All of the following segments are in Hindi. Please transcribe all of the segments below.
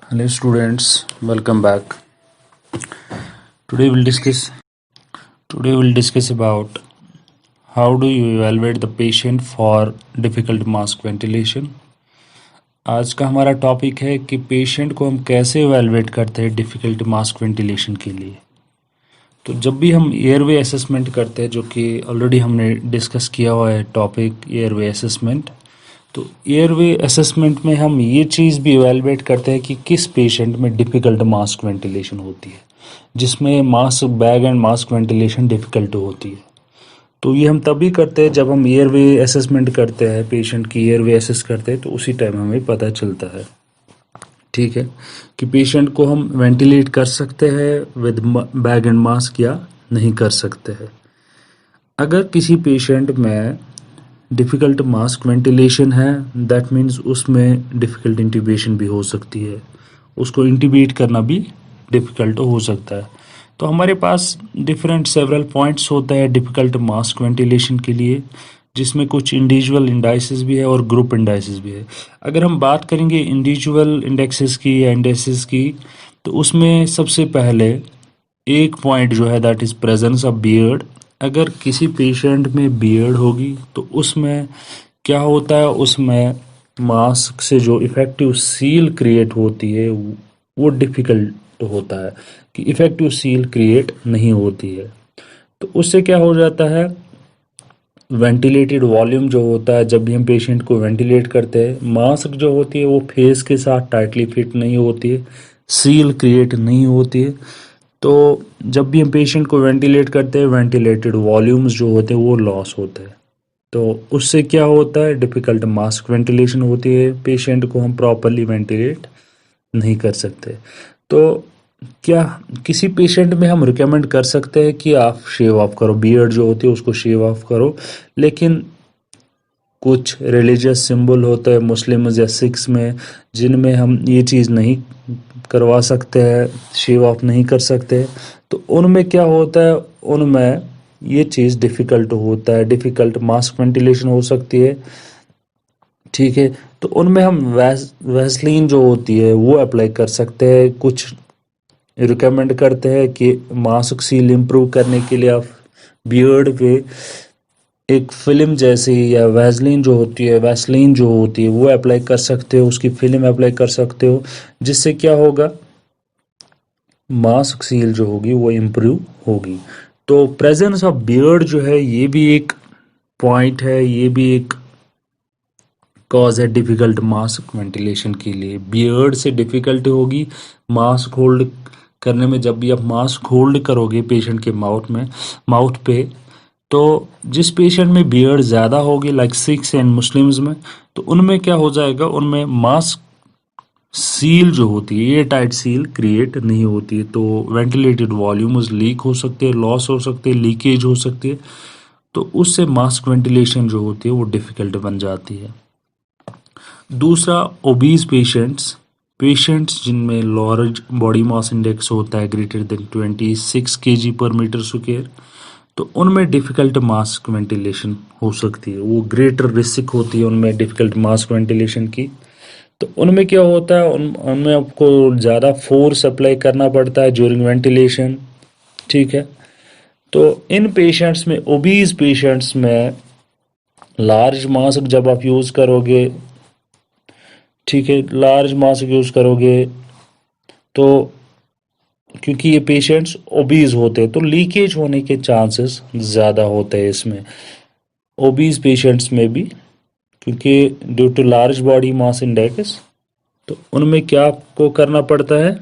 Hello students, welcome back. Today we'll discuss about how do you evaluate the patient for difficult mask ventilation. आज का हमारा टॉपिक है कि पेशेंट को हम कैसे इवेलुएट करते हैं डिफ़िकल्ट मास्क वेंटिलेशन के लिए। तो जब भी हम एयरवे असेसमेंट करते हैं, जो कि ऑलरेडी हमने डिस्कस किया हुआ है टॉपिक एयरवे असेसमेंट, तो एयरवे असेसमेंट में हम ये चीज़ भी इवेलुएट करते हैं कि किस पेशेंट में डिफ़िकल्ट मास्क वेंटिलेशन होती है, जिसमें mask bag and mask ventilation difficult होती है। तो ये हम तभी करते हैं जब हम एयरवे असेसमेंट करते हैं, पेशेंट की एयरवे असेस करते हैं, तो उसी टाइम हमें पता चलता है, ठीक है, कि पेशेंट को हम वेंटिलेट कर सकते हैं विद बैग एंड मास्क या नहीं कर सकते हैं। अगर किसी पेशेंट में डिफ़िकल्ट मास्क वेंटिलेशन है, दैट मीन्स उसमें डिफ़िकल्ट इंट्यूबेशन भी हो सकती है, उसको इंट्यूबेट करना भी डिफ़िकल्ट हो सकता है। तो हमारे पास डिफरेंट सेवरल पॉइंट्स होता है डिफ़िकल्ट मास्क वेंटिलेशन के लिए, जिसमें कुछ इंडिविजुअल इंडाइसिस भी है और ग्रुप इंडाइसिस भी है। अगर हम बात करेंगे इंडिविजुअल इंडेक्सेस की या इंडेक्सेस की, तो उसमें सबसे पहले एक पॉइंट जो है that is presence of beard. अगर किसी पेशेंट में बियर्ड होगी तो उसमें क्या होता है, उसमें मास्क से जो इफ़ेक्टिव सील क्रिएट होती है वो डिफ़िकल्ट होता है, कि इफ़ेक्टिव सील क्रिएट नहीं होती है। तो उससे क्या हो जाता है, वेंटिलेटेड वॉल्यूम जो होता है, जब भी हम पेशेंट को वेंटिलेट करते हैं, मास्क जो होती है वो फेस के साथ टाइटली फिट नहीं होती है, सील क्रिएट नहीं होती है। तो जब भी हम पेशेंट को वेंटिलेट करते हैं, वेंटिलेटेड वॉल्यूम्स जो होते हैं वो लॉस होते हैं। तो उससे क्या होता है, डिफ़िकल्ट मास्क वेंटिलेशन होती है, पेशेंट को हम प्रॉपरली वेंटिलेट नहीं कर सकते। तो क्या किसी पेशेंट में हम रिकमेंड कर सकते हैं कि आप शेव ऑफ करो, बियर्ड जो होती है उसको शेव ऑफ करो, लेकिन कुछ रिलीजियस सिंबल होता है मुस्लिम्स या सिख्स में, जिनमें हम ये चीज़ नहीं करवा सकते हैं, शेव ऑफ नहीं कर सकते, तो उनमें क्या होता है, उनमें ये चीज़ डिफ़िकल्ट होता है, डिफ़िकल्ट मास्क वेंटिलेशन हो सकती है, ठीक है। तो उनमें हम वैसलीन जो होती है वो अप्लाई कर सकते हैं। कुछ रिकमेंड करते हैं कि मास्क सील इम्प्रूव करने के लिए आप बियर्ड पे एक फिल्म जैसी या वैसलीन जो होती है, वैसलीन जो होती है वो अप्लाई कर सकते हो, उसकी फिल्म अप्लाई कर सकते हो, जिससे क्या होगा, मास्क सील जो होगी वो इम्प्रूव होगी। तो प्रेजेंस ऑफ बियर्ड जो है ये भी एक पॉइंट है, ये भी एक कॉज है डिफ़िकल्ट मास्क वेंटिलेशन के लिए। बियर्ड से डिफ़िकल्टी होगी मास्क होल्ड करने में। जब भी आप मास्क होल्ड करोगे पेशेंट के माउथ पे, तो जिस पेशेंट में बियर्ड ज़्यादा होगी लाइक सिख्स एंड मुस्लिम्स में, तो उनमें क्या हो जाएगा, उनमें मास्क सील जो होती है, ये टाइट सील क्रिएट नहीं होती है, तो वेंटिलेटेड वॉल्यूम्स लीक हो सकते हैं, लॉस हो सकते हैं, लीकेज हो सकती है, तो उससे मास्क वेंटिलेशन जो होती है वो डिफ़िकल्ट बन जाती है। दूसरा, ओबीज पेशेंट्स जिनमें लार्ज बॉडी मास इंडेक्स होता है ग्रेटर देन 26 kg पर मीटर स्क्वायर, तो उनमें डिफ़िकल्ट मास्क वेंटिलेशन हो सकती है, वो ग्रेटर रिस्क होती है उनमें डिफ़िकल्ट मास्क वेंटिलेशन की। तो उनमें क्या होता है, उनमें आपको ज़्यादा फोर्स अप्लाई करना पड़ता है ज्यूरिंग वेंटिलेशन, ठीक है। तो इन पेशेंट्स में, ओबीज पेशेंट्स में, लार्ज मास्क जब आप यूज़ करोगे, ठीक है, लार्ज मास्क यूज़ करोगे, तो क्योंकि ये पेशेंट्स ओबीज होते हैं तो लीकेज होने के चांसेस ज़्यादा होते हैं इसमें, ओबीज पेशेंट्स में भी, क्योंकि due to large body mass index, तो उनमें क्या आपको करना पड़ता है।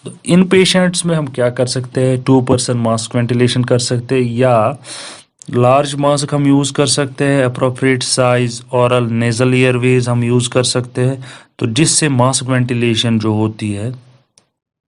तो इन पेशेंट्स में हम क्या कर सकते हैं, 2% मास्क वेंटिलेशन कर सकते हैं, या लार्ज मास्क हम यूज़ कर सकते हैं, अप्रोप्रिएट साइज औरल नेजल एयरवेज हम यूज़ कर सकते हैं, तो जिससे मास्क वेंटिलेशन जो होती है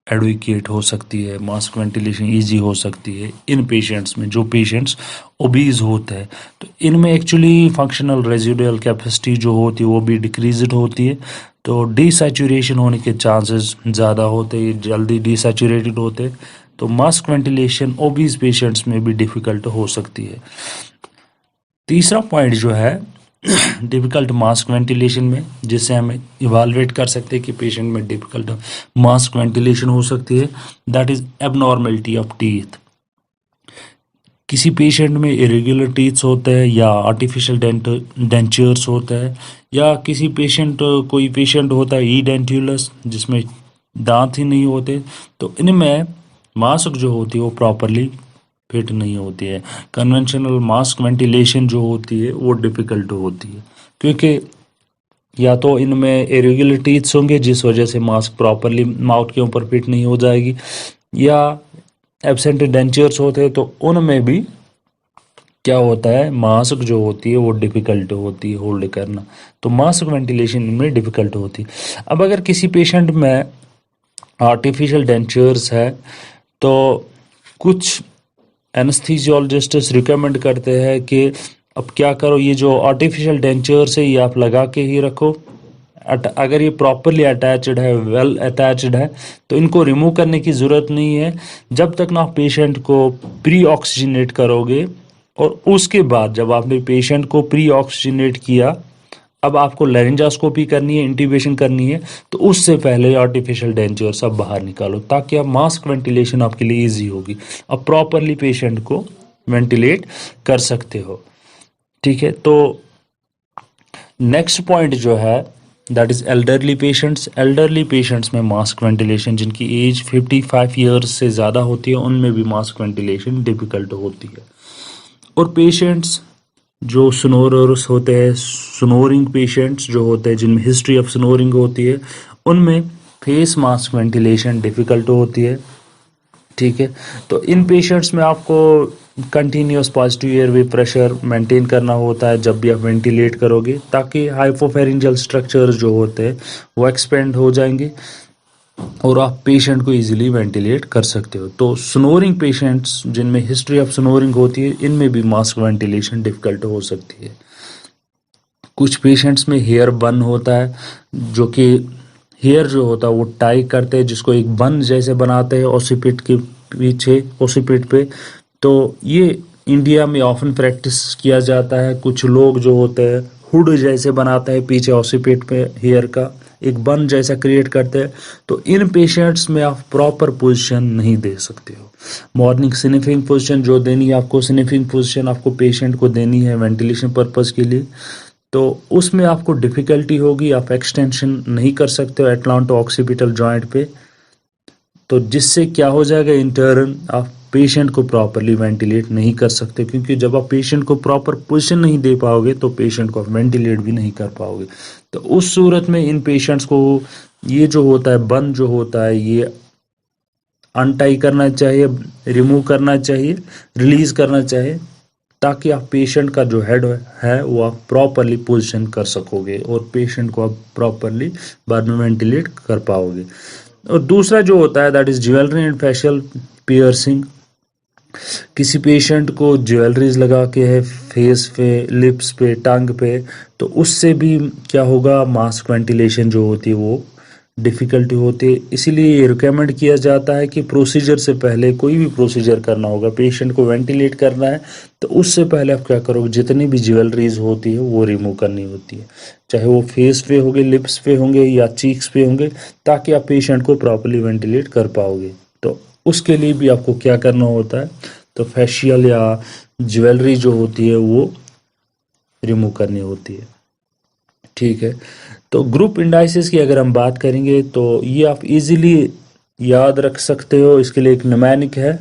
एडुकेट हो सकती है, मास्क वेंटिलेशन इजी हो सकती है इन पेशेंट्स में, जो पेशेंट्स ओबीज होते हैं। तो इनमें एक्चुअली फंक्शनल रेजिडुअल कैपेसिटी जो होती है वो भी डिक्रीज्ड होती है, तो डिसैचुरेशन होने के चांसेस ज़्यादा होते हैं, जल्दी डिसैचुरेटेड होते हैं, तो मास्क वेंटिलेशन ओबीज पेशेंट्स में भी डिफ़िकल्ट हो सकती है। तीसरा पॉइंट जो है डिफ़िकल्ट मास्क वेंटिलेशन में, जिससे हम इवालुएट कर सकते हैं कि पेशेंट में डिफ़िकल्ट मास्क वेंटिलेशन हो सकती है, that is abnormality of teeth. किसी पेशेंट में इरेगुलर टीथ्स होते हैं या आर्टिफिशियल डेंचर्स होता है, या किसी कोई पेशेंट होता है ई डेंटुलस जिसमें दांत ही नहीं होते, तो इनमें मास्क जो होती है वो प्रॉपरली फिट नहीं होती है। कन्वेंशनल मास्क वेंटिलेशन जो होती है वो डिफ़िकल्ट होती है, क्योंकि या तो इनमें इरेगुलर टीथ्स होंगे जिस वजह से मास्क प्रॉपरली माउथ के ऊपर फिट नहीं हो जाएगी, या एब्सेंट डेंचर्स होते हैं तो उनमें भी क्या होता है, मास्क जो होती है वो डिफ़िकल्ट होती है होल्ड करना, तो मास्क वेंटिलेशन में डिफ़िकल्ट होती है। अब अगर किसी पेशेंट में आर्टिफिशियल डेंचर्स है तो कुछ एनेस्थीसियोलॉजिस्ट्स रिकमेंड करते हैं कि अब क्या करो, ये जो आर्टिफिशियल डेंचर्स है ये आप लगा के ही रखो। अगर ये प्रॉपरली अटैच्ड है, वेल अटैच्ड है, तो इनको रिमूव करने की ज़रूरत नहीं है जब तक ना आप पेशेंट को प्री ऑक्सीजनेट करोगे। और उसके बाद जब आपने पेशेंट को प्री ऑक्सीजनेट किया, अब आपको लेरिंजास्कोपी करनी है, इंट्यूबेशन करनी है, तो उससे पहले आर्टिफिशियल डेंचर सब बाहर निकालो ताकि आप मास्क वेंटिलेशन आपके लिए इजी होगी, अब प्रॉपरली पेशेंट को वेंटिलेट कर सकते हो। ठीक है, तो नेक्स्ट पॉइंट जो है that is elderly patients. Elderly patients में मास्क वेंटिलेशन, जिनकी एज 55 ईयर्स से ज़्यादा होती है, उनमें भी मास्क वेंटिलेशन डिफ़िकल्ट होती है। और पेशेंट्स जो स्नोरर्स होते हैं, स्नोरिंग पेशेंट्स जो होते हैं जिनमें हिस्ट्री ऑफ स्नोरिंग होती है, उनमें फेस मास्क वेंटिलेशन डिफ़िकल्ट होती है। ठीक है, तो इन पेशेंट्स में आपको continuous positive airway pressure maintain करना होता है जब भी आप वेंटिलेट करोगे, ताकि हाइपोफेरिंजियल स्ट्रक्चर्स जो होते हैं वो एक्सपेंड हो जाएंगे और आप पेशेंट को इजीली वेंटिलेट कर सकते हो। तो स्नोरिंग पेशेंट्स जिनमें हिस्ट्री ऑफ स्नोरिंग होती है, इनमें भी मास्क वेंटिलेशन डिफ़िकल्ट हो सकती है। कुछ पेशेंट्स में हेयर बन होता है, जो कि हेयर जो होता है वो टाई करते हैं, जिसको एक बन जैसे बनाते हैं ओसिपिट के पीछे, ओसिपिट पे। तो ये इंडिया में ऑफन प्रैक्टिस किया जाता है। कुछ लोग जो होते हैं हुड जैसे बनाते हैं पीछे ओसिपिट पे, हेयर का एक बन जैसा क्रिएट करते हैं। तो इन पेशेंट्स में आप प्रॉपर पोजीशन नहीं दे सकते हो। मॉर्निंग स्निफिंग पोजीशन जो देनी है आपको, स्निफिंग पोजीशन आपको पेशेंट को देनी है वेंटिलेशन पर्पज़ के लिए, तो उसमें आपको डिफ़िकल्टी होगी, आप एक्सटेंशन नहीं कर सकते हो एटलांटो ऑक्सीपिटल जॉइंट पे। तो जिससे क्या हो जाएगा, इंटर्न आप पेशेंट को प्रॉपरली वेंटिलेट नहीं कर सकते, क्योंकि जब आप पेशेंट को प्रॉपर पोजीशन नहीं दे पाओगे तो पेशेंट को आप वेंटिलेट भी नहीं कर पाओगे। तो उस सूरत में इन पेशेंट्स को ये जो होता है बन जो होता है ये अनटाई करना चाहिए, रिमूव करना चाहिए, रिलीज़ करना चाहिए, ताकि आप पेशेंट का जो हेड है वो आप प्रॉपरली पोजीशन कर सकोगे और पेशेंट को आप प्रॉपरली बाद में वेंटिलेट कर पाओगे। और दूसरा जो होता है that is jewellery and facial piercing. किसी पेशेंट को ज्वेलरीज लगा के है फेस पे, लिप्स पे, टंग पे, तो उससे भी क्या होगा, मास्क वेंटिलेशन जो होती है वो डिफ़िकल्टी होती है। इसीलिए ये रिकमेंड किया जाता है कि प्रोसीजर से पहले, कोई भी प्रोसीजर करना होगा, पेशेंट को वेंटिलेट करना है, तो उससे पहले आप क्या करोगे, जितनी भी ज्वेलरीज होती है वो रिमूव करनी होती है, चाहे वो फेस पे होंगे, लिप्स पे होंगे या चीक्स पे होंगे, ताकि आप पेशेंट को प्रॉपरली वेंटिलेट कर पाओगे। तो उसके लिए भी आपको क्या करना होता है, तो फेशियल या ज्वेलरी जो होती है वो रिमूव करनी होती है। ठीक है, तो ग्रुप इंडाइसिस की अगर हम बात करेंगे तो ये आप इजीली याद रख सकते हो। इसके लिए एक निमैनिक है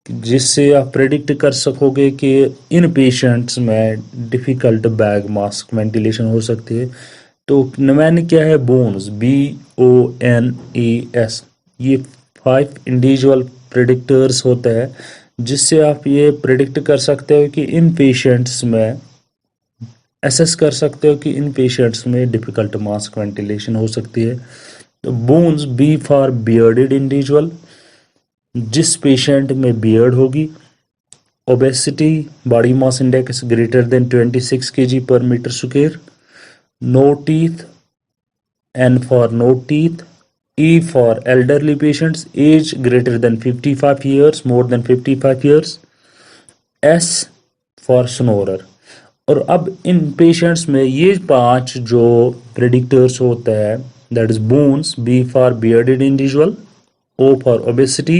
जिससे आप प्रेडिक्ट कर सकोगे कि इन पेशेंट्स में डिफ़िकल्ट बैग मास्क वेंटिलेशन हो सकती है। तो निमैनिक क्या है, बोन्स, BONES। ये 5 इंडिविजुअल प्रेडिक्टर्स होते हैं जिससे आप ये प्रेडिक्ट कर सकते हो कि इन पेशेंट्स में, असेस कर सकते हो कि इन पेशेंट्स में डिफ़िकल्ट मास्क वेंटिलेशन हो सकती है। तो bones, B for bearded individual, जिस पेशेंट में बियर्ड होगी। Obesity, body mass index greater than 26 kg per meter square। No teeth, N for no teeth। E for elderly patients, age greater than 55 years, more than 55 years। S for snorer। और अब इन पेशेंट्स में ये 5 जो प्रेडिक्टर्स होते हैं, that is bones, B for bearded individual, O for obesity,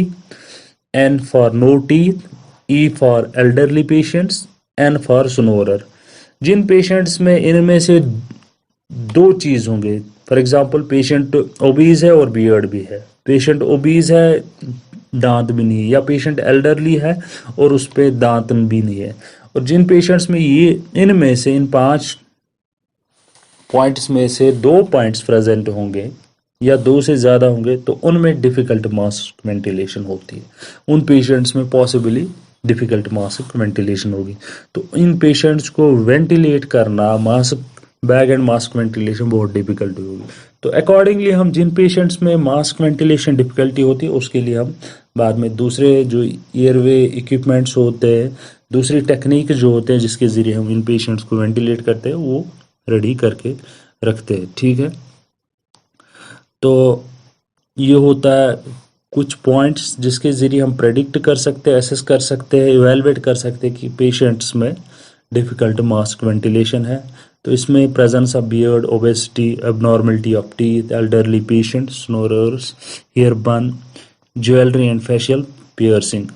N for no teeth, E for elderly patients, N for snorer. जिन पेशेंट्स में इनमें से 2 चीज़ होंगे, फॉर एग्जांपल पेशेंट ओबीज है और बियर्ड भी है, पेशेंट ओबीज है दांत भी नहीं है, या पेशेंट एल्डरली है और उस पर दांत भी नहीं है, और जिन पेशेंट्स में ये इनमें से इन 5 पॉइंट्स में से 2 पॉइंट्स प्रेजेंट होंगे या 2 से ज़्यादा होंगे, तो उनमें डिफ़िकल्ट मास्क वेंटिलेशन होती है। उन पेशेंट्स में पॉसिबली डिफ़िकल्ट मास्क वेंटिलेशन होगी। तो इन पेशेंट्स को वेंटिलेट करना, mask bag and mask ventilation बहुत डिफ़िकल्ट होगी। तो अकॉर्डिंगली हम जिन पेशेंट्स में मास्क वेंटिलेशन डिफ़िकल्टी होती है उसके लिए हम बाद में दूसरे जो एयरवे इक्विपमेंट्स होते हैं, दूसरी टेक्निक जो होते हैं जिसके ज़रिए हम इन पेशेंट्स को वेंटिलेट करते हैं, वो रेडी करके रखते हैं। ठीक है, तो ये होता है कुछ पॉइंट्स जिसके ज़रिए हम प्रेडिक्ट कर सकते हैं, एसेस कर सकते हैं, इवेलुएट कर सकते हैं कि पेशेंट्स में डिफ़िकल्ट मास्क वेंटिलेशन है। तो इसमें presence of beard, obesity, abnormality of teeth, elderly patient, snorers, hair burn, jewellery and facial piercing.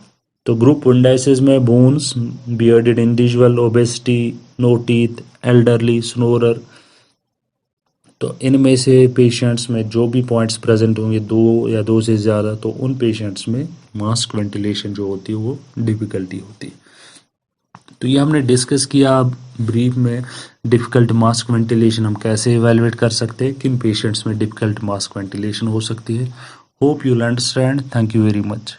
तो ग्रुप इंडाइसिस में bones, bearded individual, obesity, no teeth, elderly, snorer. तो इनमें से पेशेंट्स में जो भी पॉइंट्स प्रेजेंट होंगे 2 या 2 से ज़्यादा, तो उन पेशेंट्स में मास्क वेंटिलेशन जो होती है वो डिफ़िकल्टी होती है। तो ये हमने डिस्कस किया ब्रीफ में डिफ़िकल्ट मास्क वेंटिलेशन हम कैसे इवेलुएट कर सकते हैं, किन पेशेंट्स में डिफ़िकल्ट मास्क वेंटिलेशन हो सकती है। Hope you will understand. Thank you very much.